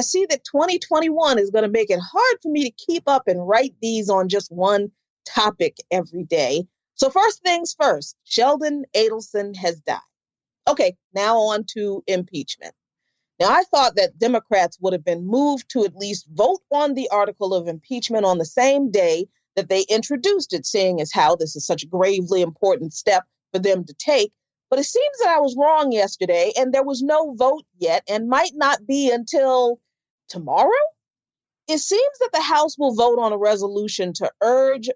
I see that 2021 is going to make it hard for me to keep up and write these on just one topic every day. So first things first, Sheldon Adelson has died. Okay, now on to impeachment. Now, I thought that Democrats would have been moved to at least vote on the article of impeachment on the same day that they introduced it, seeing as how this is such a gravely important step for them to take. But it seems that I was wrong yesterday, and there was no vote yet and might not be until tomorrow. It seems that the House will vote on a resolution to urge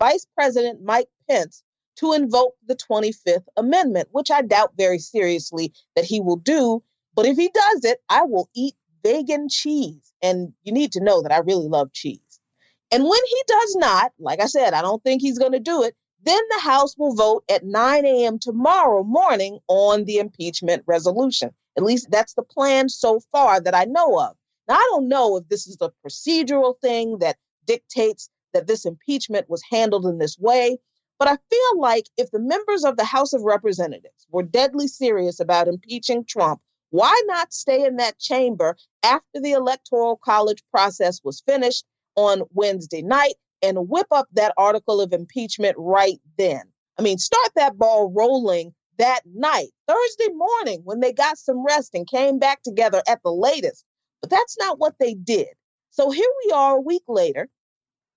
Vice President Mike Pence to invoke the 25th Amendment, which I doubt very seriously that he will do. But if he does it, I will eat vegan cheese. And you need to know that I really love cheese. And when he does not, like I said, I don't think he's going to do it, then the House will vote at 9 a.m. tomorrow morning on the impeachment resolution. At least that's the plan so far that I know of. Now, I don't know if this is a procedural thing that dictates that this impeachment was handled in this way, but I feel like if the members of the House of Representatives were deadly serious about impeaching Trump, why not stay in that chamber after the Electoral College process was finished on Wednesday night and whip up that article of impeachment right then? I mean, start that ball rolling that night, Thursday morning, when they got some rest and came back together at the latest. But that's not what they did. So here we are a week later,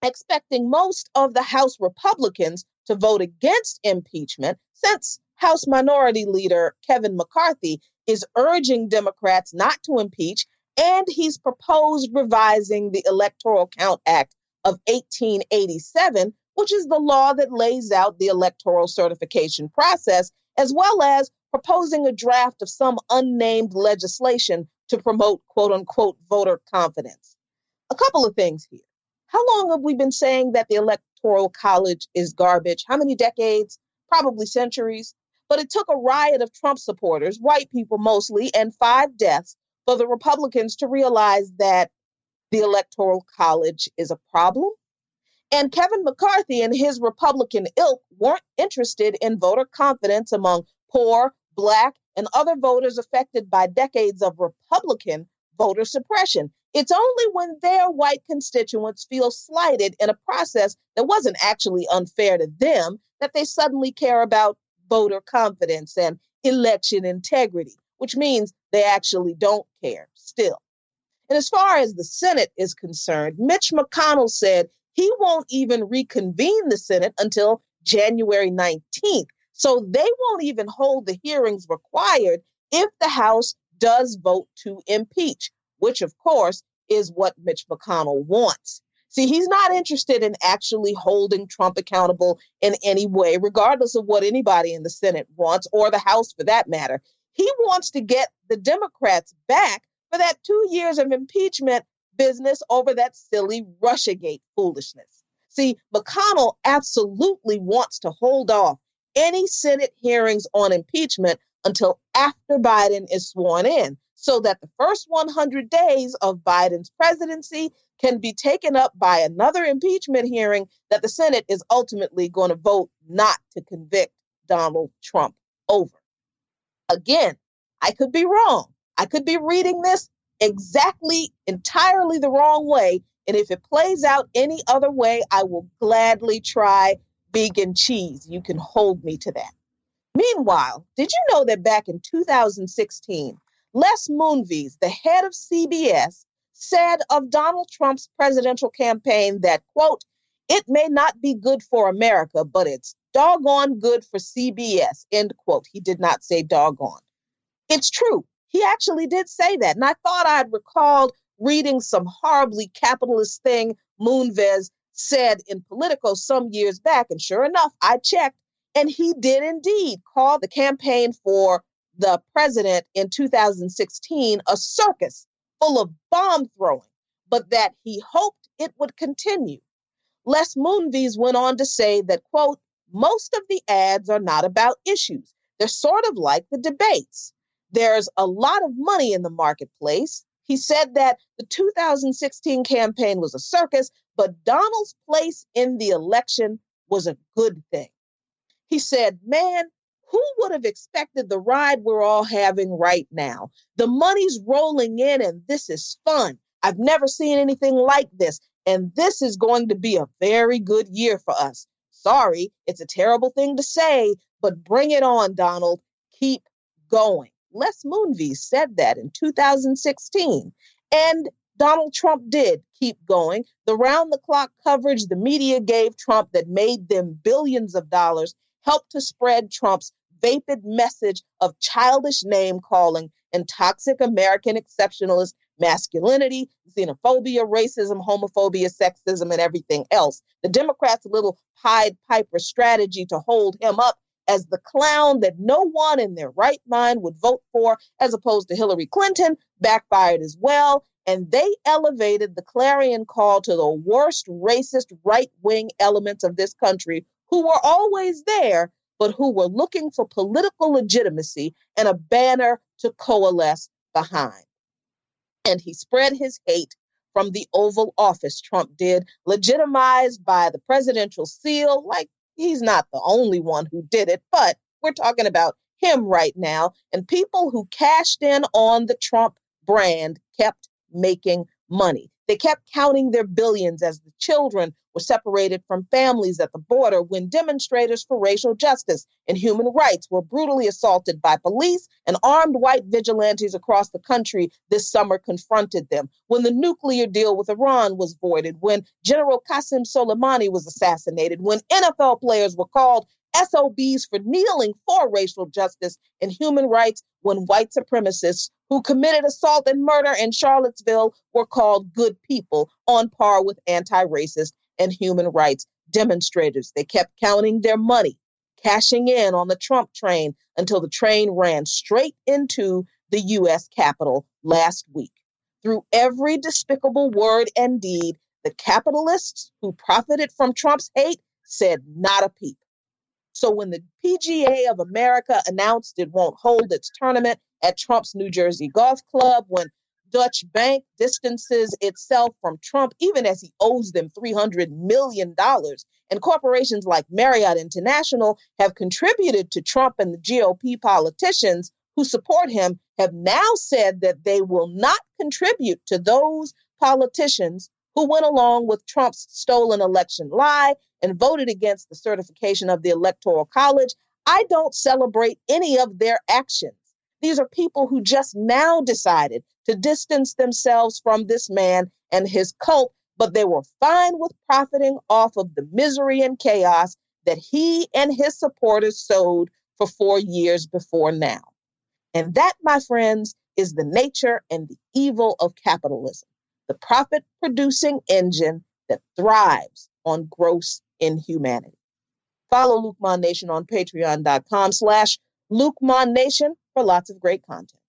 expecting most of the House Republicans to vote against impeachment, since House Minority Leader Kevin McCarthy is urging Democrats not to impeach, and he's proposed revising the Electoral Count Act of 1887, which is the law that lays out the electoral certification process, as well as proposing a draft of some unnamed legislation to promote quote unquote voter confidence. A couple of things here. How long have we been saying that the Electoral College is garbage? How many decades? Probably centuries. But it took a riot of Trump supporters, white people mostly, and 5 deaths for the Republicans to realize that the Electoral College is a problem. And Kevin McCarthy and his Republican ilk weren't interested in voter confidence among poor, Black, and other voters affected by decades of Republican voter suppression. It's only when their white constituents feel slighted in a process that wasn't actually unfair to them that they suddenly care about voter confidence and election integrity, which means they actually don't care still. And as far as the Senate is concerned, Mitch McConnell said he won't even reconvene the Senate until January 19th. So they won't even hold the hearings required if the House does vote to impeach, which of course is what Mitch McConnell wants. See, he's not interested in actually holding Trump accountable in any way, regardless of what anybody in the Senate wants, or the House for that matter. He wants to get the Democrats back for that 2 years of impeachment business over that silly Russiagate foolishness. See, McConnell absolutely wants to hold off any Senate hearings on impeachment until after Biden is sworn in, so that the first 100 days of Biden's presidency can be taken up by another impeachment hearing that the Senate is ultimately going to vote not to convict Donald Trump over. Again, I could be wrong. I could be reading this entirely the wrong way. And if it plays out any other way, I will gladly try vegan cheese. You can hold me to that. Meanwhile, did you know that back in 2016, Les Moonves, the head of CBS, said of Donald Trump's presidential campaign that, quote, "It may not be good for America, but it's doggone good for CBS," end quote. He did not say doggone. It's true. He actually did say that. And I thought I'd recalled reading some horribly capitalist thing Moonves said in Politico some years back. And sure enough, I checked. And he did indeed call the campaign for the president in 2016 a circus full of bomb throwing, but that he hoped it would continue. Les Moonves went on to say that, quote, "Most of the ads are not about issues. They're sort of like the debates. There's a lot of money in the marketplace." He said that the 2016 campaign was a circus, but Donald's place in the election was a good thing. He said, "Man, Who would have expected the ride we're all having right now? The money's rolling in, and this is fun. I've never seen anything like this, and this is going to be a very good year for us. Sorry, it's a terrible thing to say, but bring it on, Donald. Keep going. Les Moonves said that in 2016. And Donald Trump did keep going. The round-the-clock coverage the media gave Trump that made them billions of dollars helped to spread Trump's vapid message of childish name-calling and toxic American exceptionalist masculinity, xenophobia, racism, homophobia, sexism, and everything else. The Democrats' little Pied Piper strategy to hold him up as the clown that no one in their right mind would vote for, as opposed to Hillary Clinton, backfired as well. And they elevated the clarion call to the worst racist right-wing elements of this country who were always there, but who were looking for political legitimacy and a banner to coalesce behind. And he spread his hate from the Oval Office, Trump did, legitimized by the presidential seal. Like, he's not the only one who did it, but we're talking about him right now. And people who cashed in on the Trump brand kept making money. They kept counting their billions as the children were separated from families at the border, when demonstrators for racial justice and human rights were brutally assaulted by police, and armed white vigilantes across the country this summer confronted them, when the nuclear deal with Iran was voided, when General Qasem Soleimani was assassinated, when NFL players were called SOBs for kneeling for racial justice and human rights, when white supremacists who committed assault and murder in Charlottesville were called good people, on par with anti-racist and human rights demonstrators. They kept counting their money, cashing in on the Trump train until the train ran straight into the U.S. Capitol last week. Through every despicable word and deed, the capitalists who profited from Trump's hate said not a peep. So when the PGA of America announced it won't hold its tournament at Trump's New Jersey Golf Club, when Deutsche Bank distances itself from Trump, even as he owes them $300 million, and corporations like Marriott International have contributed to Trump, and the GOP politicians who support him have now said that they will not contribute to those politicians who went along with Trump's stolen election lie and voted against the certification of the Electoral College. I don't celebrate any of their actions. These are people who just now decided to distance themselves from this man and his cult, but they were fine with profiting off of the misery and chaos that he and his supporters sowed for 4 years before now. And that, my friends, is the nature and the evil of capitalism, the profit-producing engine that thrives on gross inhumanity. Follow Luqman Nation on patreon.com/LuqmanNation for lots of great content.